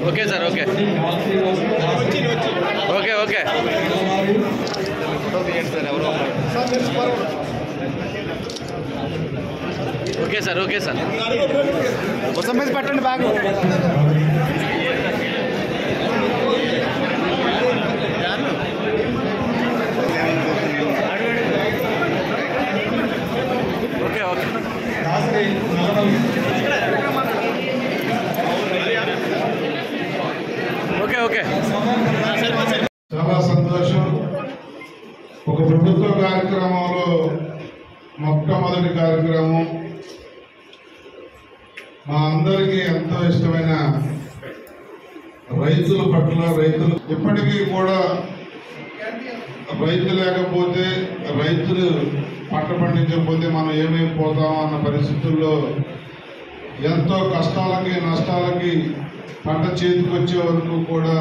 Okay sir okay okay okay okay sir okay sir కోసం మీద పెట్టండి bag. Okay okay okay okay చాలా సంతోషం. ఒక ప్రభుత్వ కార్యక్రమంలో మొట్టమొదటి కార్యక్రమం మా అందరికీ ఎంతో ఇష్టమైన రైతుల పట్ల రైతులు ఇప్పటికీ కూడా రైతు లేకపోతే రైతులు పంట పండించకపోతే మనం ఏమైపోతాం అన్న పరిస్థితుల్లో ఎంతో కష్టాలకి నష్టాలకి పంట చేతికొచ్చే వరకు కూడా